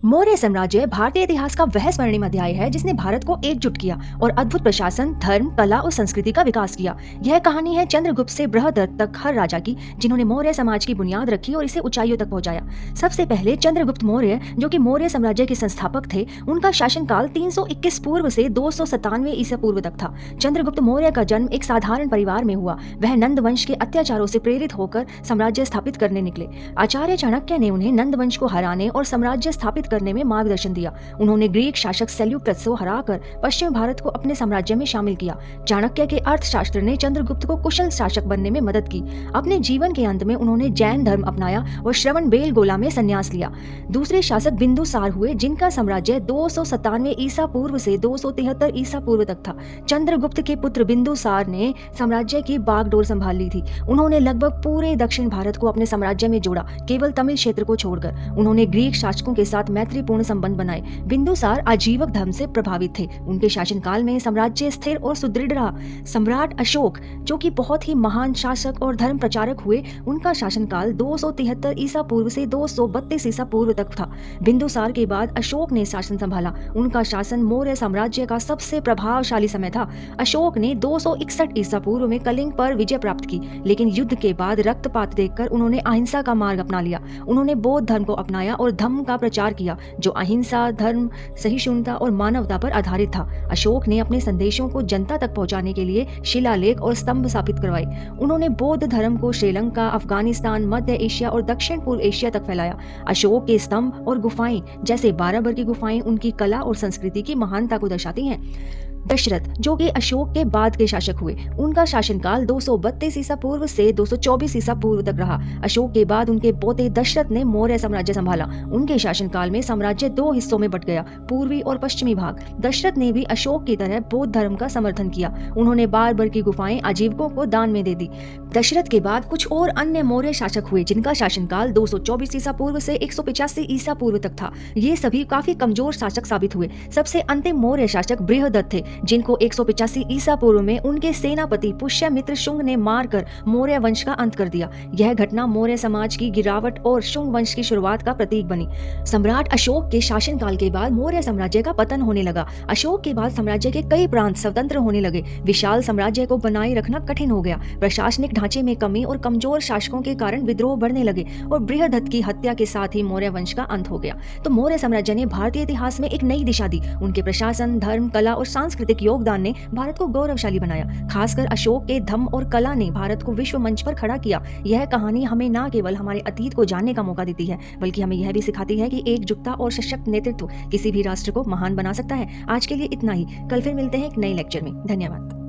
मौर्य साम्राज्य भारतीय इतिहास का वह स्वर्णिम अध्याय है जिसने भारत को एकजुट किया और अद्भुत प्रशासन, धर्म, कला और संस्कृति का विकास किया। यह कहानी है चंद्रगुप्त से बृहदत्त तक हर राजा की, जिन्होंने मौर्य समाज की बुनियाद रखी और इसे ऊंचाइयों तक पहुंचाया। सबसे पहले चंद्रगुप्त मौर्य, जो कि मौर्य साम्राज्य के संस्थापक थे, उनका शासनकाल 321 पूर्व से 297 ईसा पूर्व तक था। चंद्रगुप्त मौर्य का जन्म एक साधारण परिवार में हुआ। वह नंद वंश के अत्याचारों से प्रेरित होकर साम्राज्य स्थापित करने निकले। आचार्य चाणक्य ने उन्हें नंद वंश को हराने और साम्राज्य स्थापित करने में मार्गदर्शन दिया। उन्होंने ग्रीक शासक सेल्यूकस को हराकर पश्चिम भारत को अपने साम्राज्य में शामिल किया। चाणक्य के अर्थशास्त्र ने चंद्रगुप्त को कुशल शासक बनने में मदद की। अपने जीवन के अंत में उन्होंने जैन धर्म अपनाया और श्रवण बेलगोला में संन्यास लिया। दूसरे शासक बिंदुसार हुए, जिनका साम्राज्य 297 ईसा पूर्व से 273 ईसा पूर्व तक था। चंद्रगुप्त के पुत्र बिंदुसार ने साम्राज्य की बागडोर संभाल ली थी। उन्होंने लगभग पूरे दक्षिण भारत को अपने साम्राज्य में जोड़ा, केवल तमिल क्षेत्र को छोड़कर। उन्होंने ग्रीक शासकों के साथ मैत्रीपूर्ण संबंध बनाए। बिंदुसार आजीवक धर्म से प्रभावित थे। उनके शासनकाल में साम्राज्य स्थिर और सुदृढ़ रहा। सम्राट अशोक, जो कि बहुत ही महान शासक और धर्म प्रचारक हुए, उनका शासनकाल 273 ईसा पूर्व से 232 ईसा पूर्व तक था। बिंदुसार के बाद अशोक ने शासन संभाला। उनका शासन मौर्य साम्राज्य का सबसे प्रभावशाली समय था। अशोक ने 261 ईसा पूर्व में कलिंग पर विजय प्राप्त की, लेकिन युद्ध के बाद रक्तपात देखकर उन्होंने अहिंसा का मार्ग अपना लिया। उन्होंने बौद्ध धर्म को अपनाया और धम्म का प्रचार किया, जो अहिंसा, धर्म, सहिष्णुता और मानवता पर आधारित था। अशोक ने अपने संदेशों को जनता तक पहुंचाने के लिए शिलालेख और स्तंभ स्थापित करवाए। उन्होंने बौद्ध धर्म को श्रीलंका, अफगानिस्तान, मध्य एशिया और दक्षिण पूर्व एशिया तक फैलाया। अशोक के स्तंभ और गुफाएं, जैसे बाराबर की गुफाएं, उनकी कला और संस्कृति की महानता को दर्शाती हैं। दशरथ, जो कि अशोक के बाद के शासक हुए, उनका शासनकाल 232 ईसा पूर्व से 224 ईसा पूर्व तक रहा। अशोक के बाद उनके पोते दशरथ ने मौर्य साम्राज्य संभाला। उनके शासनकाल में साम्राज्य दो हिस्सों में बट गया, पूर्वी और पश्चिमी भाग। दशरथ ने भी अशोक की तरह बौद्ध धर्म का समर्थन किया। उन्होंने बारबर की गुफाएं आजीवकों को दान में दे दी। दशरथ के बाद कुछ और अन्य मौर्य शासक हुए, जिनका शासनकाल 224 ईसा पूर्व से 185 ईसा पूर्व तक था। ये सभी काफी कमजोर शासक साबित हुए। सबसे अंतिम मौर्य शासक बृहदत्त थे, जिनको 185 ईसा पूर्व में उनके सेनापति पुष्यमित्र शुंग ने मारकर मौर्य वंश का अंत कर दिया। यह घटना मौर्य समाज की गिरावट और शुंग वंश की शुरुआत का प्रतीक बनी। सम्राट अशोक के शासनकाल के बाद मौर्य साम्राज्य का पतन होने लगा। अशोक के बाद साम्राज्य के कई प्रांत स्वतंत्र होने लगे। विशाल साम्राज्य को बनाए रखना कठिन हो गया। प्रशासनिक ढांचे में कमी और कमजोर शासकों के कारण विद्रोह बढ़ने लगे और बृहदत्त की हत्या के साथ ही मौर्य वंश का अंत हो गया। तो मौर्य साम्राज्य ने भारतीय इतिहास में एक नई दिशा दी। उनके प्रशासन, धर्म, कला और सांस्कृतिक योगदान ने भारत को गौरवशाली बनाया। खासकर अशोक के धम्म और कला ने भारत को विश्व मंच पर खड़ा किया। यह कहानी हमें न केवल हमारे अतीत को जानने का मौका देती है, बल्कि हमें यह भी सिखाती है कि एकजुटता और सशक्त नेतृत्व किसी भी राष्ट्र को महान बना सकता है। आज के लिए इतना ही। कल फिर मिलते हैं एक नए लेक्चर में। धन्यवाद।